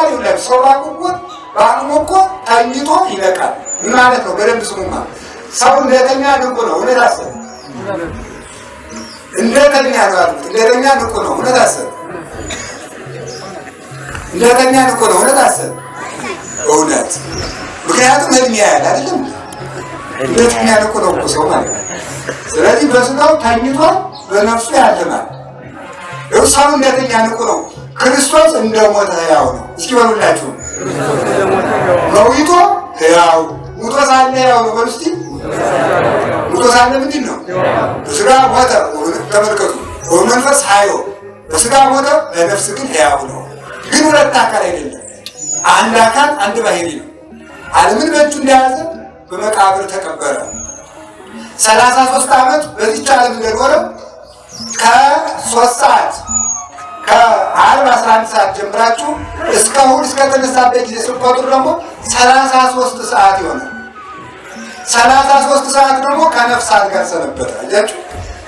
ሲባል ይላል ሰው በአቅሙ እኮ ተኝቶ ይበቃል ማለት ነው። በደንብ ስሙማ። ሰው እንደተኛ ንቁ ነው። እውነት አሰብ እንደተኛ ነው። እንደተኛ ንቁ ነው። እውነት አሰብ እንደተኛ ንቁ ነው። እውነት አሰብ እውነት። ምክንያቱም ህልም ያያል አይደለም። እንደተኛ ንቁ ነው እኮ ሰው ማለት ነው። ስለዚህ በስጋው ተኝቷል፣ በነፍሱ ያልማል። ሰው እንደተኛ ንቁ ነው። ክርስቶስ እንደሞተ ሕያው ነው። እስኪ በሉላችሁ መውይቶ ሕያው ሙቶ ሳለ ሕያው ነው። በሉ እስኪ ሙቶ ሳለ ምንድን ነው? በስጋ ሞተ። ተመልከቱ። በመንፈስ ኃይሎ በስጋ ሞተ፣ በነፍስ ግን ሕያው ነው። ግን ሁለት አካል አይደለም፣ አንድ አካል አንድ ባህሪ ነው። ዓለምን በእጁ እንደያዘ በመቃብር ተቀበረ። 33 ዓመት በዚች ዓለም እንደኖረ ከ3 ሰዓት ከዓርብ 11 ሰዓት ጀምራችሁ እስከ እሑድ እስከተነሳበት ጊዜ ስትቆጥሩ ደግሞ 33 ሰዓት ይሆናል። 33 ሰዓት ደግሞ ከነፍሳት ጋር ሰነበተ። አያችሁ፣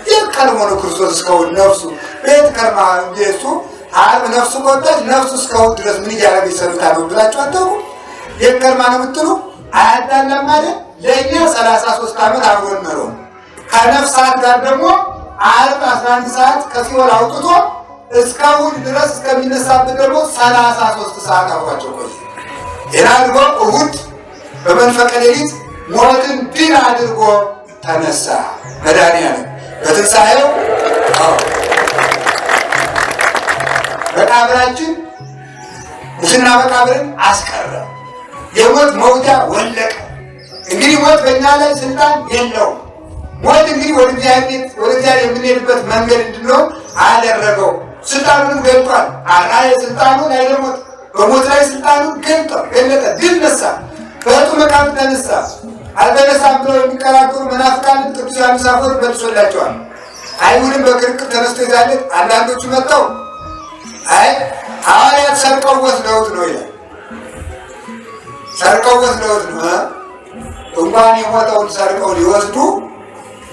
ይህ ቀድሞ ነው ክርስቶስ እስከ እሑድ ነፍሱ ቤት ከርማ ኢየሱ ዓርብ ነፍሱ ቆጣች። ነፍሱ እስከ እሑድ ድረስ ምን እያደረገች ሰንብታ ነው ብላችሁ አታውቁም? ይህ ከርማ ነው የምትሉ አያዳላም ማለት ለእኛ 33 ዓመት አብሮን ነው። ከነፍሳት ጋር ደግሞ ዓርብ 11 ሰዓት ከሲኦል አውጥቶ እስከ እሑድ ድረስ እስከሚነሳበት ደግሞ 33 ሰዓት አብሯቸው ቆየ። ጤና አድርጎ እሑድ በመንፈቀ ሌሊት ሞትን ድል አድርጎ ተነሳ። መድኃኒዓለም በትንሣኤው መቃብራችን ሙስና መቃብርን አስቀረ። የሞት መውጫ ወለቀ። እንግዲህ ሞት በእኛ ላይ ስልጣን የለውም። ሞት እንግዲህ ወደ እግዚአብሔር የምንሄድበት መንገድ እንድንሆን አደረገው። ስልጣኑን ገልጧል። አራየ ስልጣኑን አይለሞት በሞት ላይ ስልጣኑን ገለጠ። ድል ነሳ። በእጡ መቃብር ተነሳ። አልተነሳም ብለው የሚከራከሩ መናፍቃን ቅዱስ ዮሐንስ አፈወርቅ መልሶላቸዋል። አይሁድም በክርክር ተነስቶ ይዛለት አንዳንዶቹ መጥተው አይ ሐዋርያት ሰርቀው ወስደውት ነው ይላል። ሰርቀው ወስደውት ነው። እንኳን የሞተውን ሰርቀው ሊወስዱ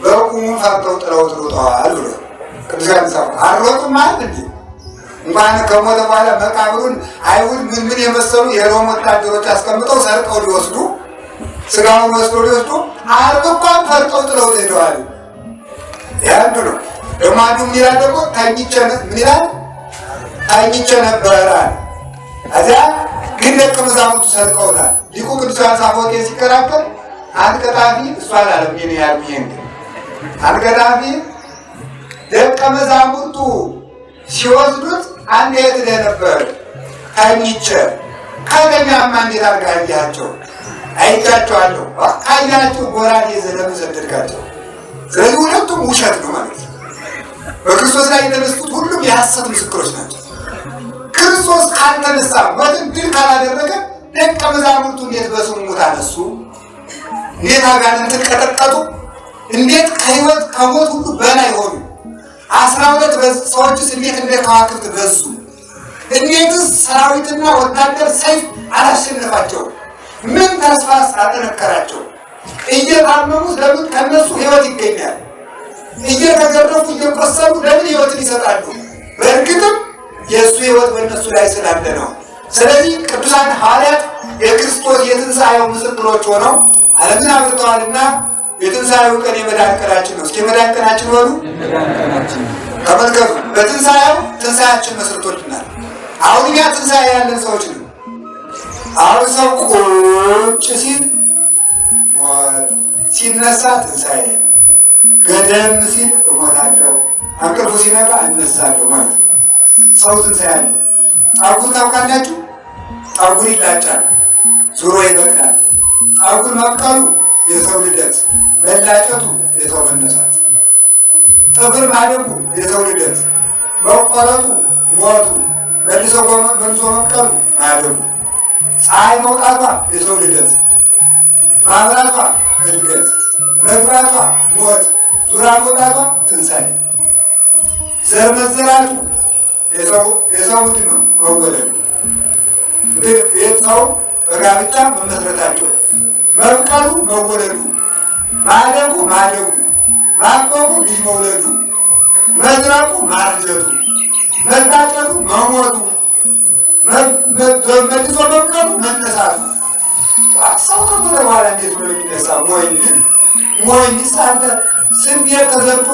በቁሙ ፈርተው ጥለውት ሮጠዋል ብሎ ቅዱስ ዮሐንስ አፈወርቅ አልሮጡም ማለት እንዴ? እንኳን ከሞተ በኋላ መቃብሩን አይሁድ ምን የመሰሉ የሮም ወታደሮች አስቀምጠው ሰርቀው ሊወስዱ ስጋውን ወስደው ሊወስዱ ዓርብ እንኳን ፈርተው ጥለውት ሄደዋል። ያንዱ ነው። ደግሞ አንዱ ምን ይላል ደግሞ ተኝቼ ነበረ። እዚያ ግን ደቀ መዛሙርቱ ሰርቀውታል። ሊቁ ቅዱስ ዮሐንስ አፈወርቅ ሲከራከር አንድ ቀጣፊ እሷ አላለም ይሄን ያልኩኝ አንድ ቀጣፊ ደቀ መዛሙርቱ ሲወስዱት አንድ የት ነበር? ተኝቼ። ከተኛማ እንዴት አድርገህ አየሃቸው? አይቻቸዋለሁ። ካያቸው ጎራዴ ዘለሙ ሰደድካቸው። ስለዚህ ሁለቱም ውሸት ነው ማለት ነው። በክርስቶስ ላይ የተነሱት ሁሉም የሐሰት ምስክሮች ናቸው። ክርስቶስ ካልተነሳ ሞትን ድል ካላደረገ ደቀ መዛሙርቱ እንዴት በስሙ ሙት አነሱ? እንዴት አጋንንትን ቀጠቀጡ? እንዴት ከሕይወት ከሞት ሁሉ በላይ ሆኑ? 12 ሰዎችስ እንዴት እንደ ከዋክብት በዙ? እንዴትስ ሰራዊትና ወታደር ሰይፍ አላሸነፋቸው? ምን ተስፋስ አጠነከራቸው? እየታመሙ ለምን ከነሱ ሕይወት ይገኛል? እየተገረፉ እየቆሰሉ ለምን ሕይወትን ይሰጣሉ? በእርግጥም የእሱ ሕይወት በእነሱ ላይ ስላለ ነው። ስለዚህ ቅዱሳን ሐዋርያት የክርስቶስ የትንሣኤው ምስክሮች ሆነው ዓለምን አብርተዋልና የትንሣኤው ቀን የመዳን ቀናችን ነው። እስኪ የመዳን ቀናችን በሉ። ተመልከቱ፣ በትንሣኤው ትንሣኤያችን መስርቶልናል። አሁን እኛ ትንሣኤ ያለን ሰዎች ነው። አሁን ሰው ቁጭ ሲል ሞት፣ ሲነሳ ትንሣኤ፣ ገደም ሲል እሞታለሁ፣ እንቅልፉ ሲነቃ እነሳለሁ ማለት ነው። ሰው ትንሣኤ ያለው ጠጉር ታውቃላችሁ? ጠጉር ይላጫል፣ ዙሮ ይበቅላል። ጠጉር መብቀሉ የሰው ልደት፣ መላጨቱ የሰው መነሳት፣ ጥፍር ማደጉ የሰው ልደት፣ መቆረጡ ሞቱ፣ መልሶ መብቀሉ ማደጉ፣ ፀሐይ መውጣቷ የሰው ልደት፣ ማብራቷ እድገት፣ መግባቷ ሞት፣ ዙራ መውጣቷ ትንሣኤ፣ ዘር መዘራቱ የሰው ምንድን ነው? መወለዱ። ሰው በጋብቻ መመስረታቸው፣ መብቀሉ መወለዱ፣ ማደጉ ማበቡ ልጅ መውለዱ፣ መዝረቁ ማርጀቱ፣ መታጨዱ መሞቱ፣ የሚነሳ ሞኝ ሳንተ ስንዴ ተዘርቶ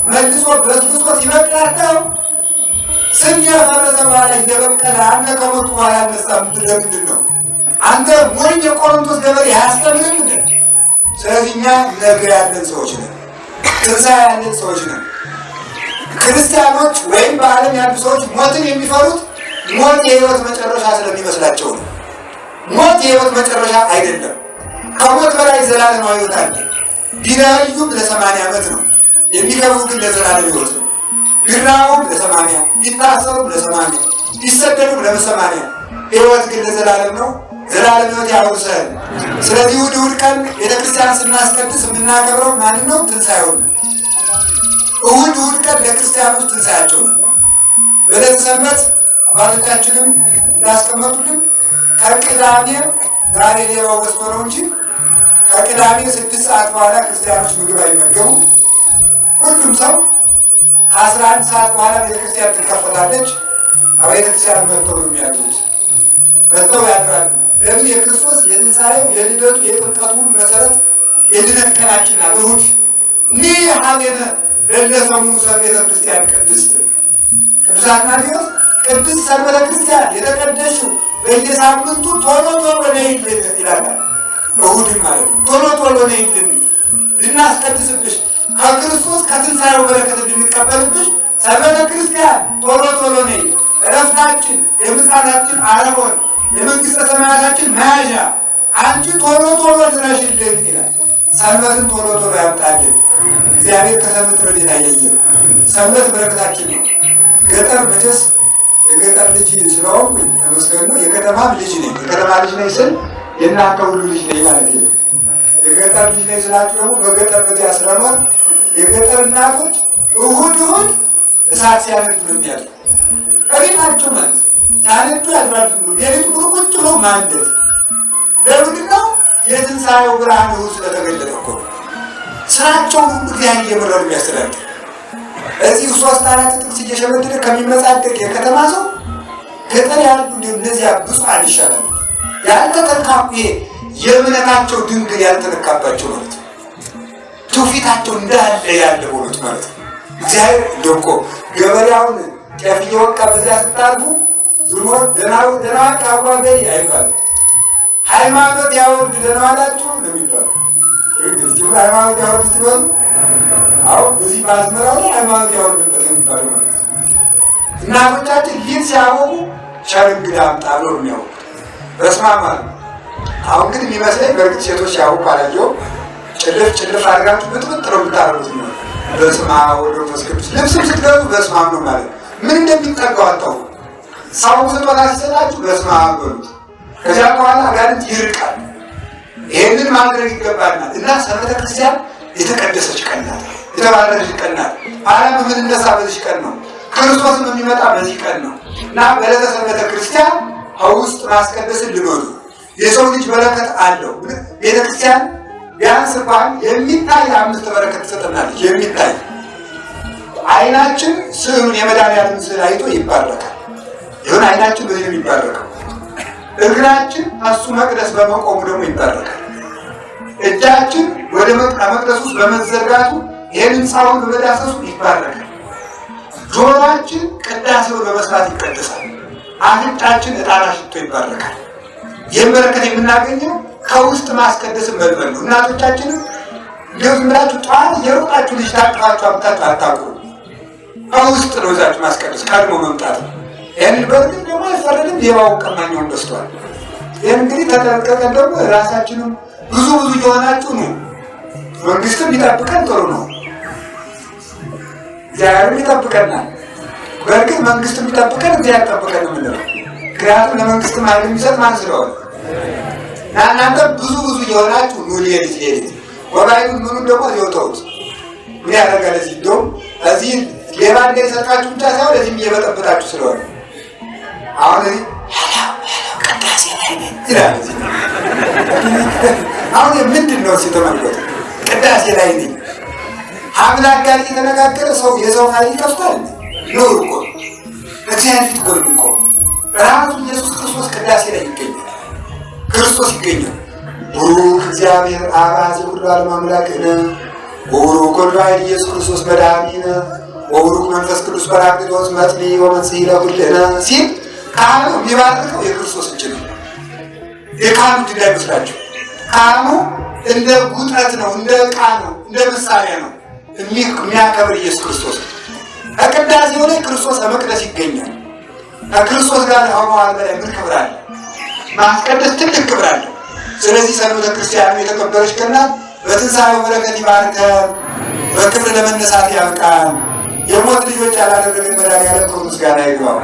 መልሶ በስብሶ ሲበቅላቸው ስንዴ ፈረሰ በኋላ እየበቀለ አንተ ከሞቱ በኋላ ያነሳ ለምንድን ነው? አንተ ሞኝ የቆሮንቶስ ገበሬ አያስተምርም እንዴ? ስለዚህ እኛ ነገ ያለን ሰዎች ነን፣ ትንሣኤ ያለን ሰዎች ነን። ክርስቲያኖች ወይም በዓለም ያሉ ሰዎች ሞትን የሚፈሩት ሞት የህይወት መጨረሻ ስለሚመስላቸው ነው። ሞት የህይወት መጨረሻ አይደለም። ከሞት በላይ ዘላለማዊ ህይወት አለ። ቢራዩም ለ80 ዓመት ነው፣ የሚከብሩ ግን ለዘላለም ህይወት ነው። ቢራቡም ለ80፣ ቢታሰሩም ለ80፣ ቢሰደዱም ለ80፣ ህይወት ግን ለዘላለም ነው። ዘላለም ህይወት ያወርሳል። ስለዚህ እሑድ ቀን ቤተክርስቲያን ስናስቀድስ የምናከብረው ማንን ነው? ትንሣኤውን ነው። እሑድ ቀን ለክርስቲያኖች ትንሣኤያቸው ነው። በዕለተ ሰንበት አባቶቻችንም እንዳስቀመጡልን ከቅዳሜ ዛሬ ሌባው በዝቶ ነው እንጂ ከቅዳሜ 6 ሰዓት በኋላ ክርስቲያኖች ምግብ አይመገቡም። ሁሉም ሰው ከ11 ሰዓት በኋላ ቤተክርስቲያን ትከፈታለች። ቤተክርስቲያን መጥተው ነው የሚያድሩት፣ መጥተው ያድራሉ። ለምን? የክርስቶስ የትንሣኤው የልደቱ የጥምቀቱ ሁሉ መሰረት የድነት ቀናችን ናት እሑድ። ኒህ ሀቤነ ለለሰሙ ሰንበተ ክርስቲያን ቅድስት ቅዱስ አትናቴዎስ ቅድስት ሰንበተ ክርስቲያን የተቀደሽው በየሳምንቱ ቶሎ ነይልን ይላል። እሑድን ማለት ነው። ቶሎ ነይልን ልናስቀድስብሽ ከክርስቶስ ከትንሣኤው በረከት እንድንቀበልብሽ ሰንበተ ክርስቲያን ቶሎ ነይ፣ እረፍታችን የምጽአታችን አረቦን የመንግሥተ ሰማያታችን መያዣ አንቺ ቶሎ ድረሽልን ይላል። ሰንበትን ቶሎ ያምጣልን። እግዚአብሔር ከሰንበት ረድኤት አይለየም። ሰንበት በረከታችን ነው። ገጠር መቼስ የገጠር ልጅ ስለሆንኩኝ ተመስገን ነው። የከተማም ልጅ ነኝ። የከተማ ልጅ ነኝ ስል የእናንተ ሁሉ ልጅ ነኝ ማለት ነው። የገጠር ልጅ ነኝ ስላችሁ ደግሞ በገጠር በዚያ ስለኖር የገጠር እናቶች እሑድ እሳት ሲያነዱ ነው የሚያድሩ። ከቤታቸው ማለት ሲያነዱ ያድራሉ። ሌሊቱ ሙሉ ቁጭ ብሎ ማንደድ ለምንድን ነው? የትንሣኤው ብርሃን እሑድ ስለተገለጠ እኮ ነው። ስራቸውን ሁሉ እግዚአብሔር እየመረሩ የሚያስተዳድር እዚህ 3-4 ጥቅስ እየሸመደደ ከሚመጻደቅ የከተማ ሰው ገጠር ያሉ እነዚያ ብፁዓን ይሻላል። ያልተተካኩ የእምነታቸው ድንግል ያልተነካባቸው ማለት ነው። ትውፊታቸው እንዳለ ያለ ሆኖት ማለት ነው። እግዚአብሔር እንደውቆ ገበሬውን ጤፍ እየወቃ በዚያ ስታርጉ ዝሞ ደህና ካጓበይ አይባልም። ሃይማኖት ያወርድ ደህና ዋላችሁ ነው የሚባለው። ሃይማኖት ያወርድ ሲሆን አሁን በዚህ ባዝመራው ላይ ሃይማኖት ያወርድበት የሚባለው ማለት ነው። እናቶቻችን ይህን ሲያወቁ ቸርንግዳ አምጣ ብሎ ነው የሚያወቁ። በስመ አብ ማለት አሁን ግን የሚመስለኝ በእርግጥ ሴቶች ሲያወቁ አላየሁም። ጭልፍ አድርጋችሁ ብጥብጥ ነው የምታደርጉት ነው። በስመ አብ ወወልድ ወመንፈስ ቅዱስ። ልብስም ስትገዙ በስመ አብ ነው ማለት ምን እንደሚጠጋው አታውቁ። ሰው ስጦታ ሲሰጣችሁ በስመ አብ በሉት። ከዚያ በኋላ አጋንንት ይርቃል። ይህንን ማድረግ ይገባናል። እና ሰንበተ ክርስቲያን የተቀደሰች ቀን ናት፣ የተባረከች ቀን ናት። ዓለም የምንነሳ በዚህ ቀን ነው። ክርስቶስም የሚመጣ በዚህ ቀን ነው። እና በዕለተ ሰንበተ ክርስቲያን ከውስጥ ማስቀደስን ልመዱ። የሰው ልጅ በረከት አለው። ቤተክርስቲያን ቢያንስ እንኳን የሚታይ 5 በረከት ትሰጠናለች። የሚታይ አይናችን ስዕሉን የመድኃኒዓለም ስዕል አይቶ ይባረካል። ይሁን አይናችን በዚህ ነው የሚባረከው። እግራችን እሱ መቅደስ በመቆሙ ደግሞ ይባረካል። እጃችን ወደ መቅደስ ውስጥ በመዘርጋቱ ይህን ሕንፃውን በመዳሰሱ ይባረካል። ጆሮአችን ቅዳሴውን በመስማት ይቀደሳል። አፍንጫችን ዕጣን ሽቶ ይባረካል። ይህን በረከት የምናገኘው ከውስጥ ማስቀደስን መልመድ ነው። እናቶቻችንም እንደው ዝም ብላችሁ ጠዋት የሮጣችሁ ልጅ ታቅፋችሁ አምጣችሁ አታውቁ። ከውስጥ ነው እዛችሁ ማስቀደስ ቀድሞ መምጣት ነው። ይህንን በእርግጥ ደግሞ አይፈረድም። ሌባው ቀማኛውን በዝቷል። ይህን እንግዲህ ተጠንቀቀን ደግሞ ራሳችንም ብዙ እየሆናችሁ ነው። መንግስትም ይጠብቀን ጥሩ ነው። እግዚአብሔርም ይጠብቀናል። በእርግጥ መንግስትም ይጠብቀን እግዚአብሔር ይጠብቀን የምንለው ምክንያቱም ለመንግስትም ኃይል የሚሰጥ ማን ስለሆነ እና እናንተ ብዙ እየሆናችሁ ኑ ሌሊት ወባይቱን ምኑን ደግሞ እየወተውት ምን ያደርጋል? እዚህ እንደውም እዚህ ሌባ እንዳይሰርቃችሁ ብቻ ሳይሆን እዚህም እየበጠበጣችሁ ስለሆነ አሁን ቅዳሴ ላይ ይላል። አሁን ምንድን ነው ሲተመልከቱ ቅዳሴ ላይ ነኝ አምላክ ጋር እየተነጋገረ ሰው የሰው ኃይል ይከፍታል ነው እኮ እግዚአብሔር ፊት ጎል እኮ ራሱ ኢየሱስ ክርስቶስ ቅዳሴ ላይ ይገኛል። ክርስቶስ ይገኛል። ብሩክ እግዚአብሔር አብ ዘኩሉ ዓለም አምላክነ ወቡሩክ ወልድ ዋሕድ ኢየሱስ ክርስቶስ መድኃኒነ ወቡሩክ መንፈስ ቅዱስ ጰራቅሊጦስ መጽልኢ ወመንጽሒ ለኩልነ ሲል ካህኑ የሚባርከው የክርስቶስ እጅ ነው። የካህኑ እጅ እንዳይመስላችሁ። ካህኑ እንደ ጉጠት ነው፣ እንደ ዕቃ ነው፣ እንደ መሳሪያ ነው የሚያከብር ኢየሱስ ክርስቶስ። ከቅዳሴው ላይ ክርስቶስ በመቅደስ ይገኛል። ከክርስቶስ ጋር ከመዋል በላይ ምን ክብር አለ? ማስቀደስ ትልቅ ክብር አለ። ስለዚህ ሰንበተ ክርስቲያኑ የተከበረች ቀናት በትንሣኤው በረከት ይባርከን፣ በክብር ለመነሳት ያብቃን። የሞት ልጆች ያላደረገን መድኃኒዓለም ምስጋና ይግባው።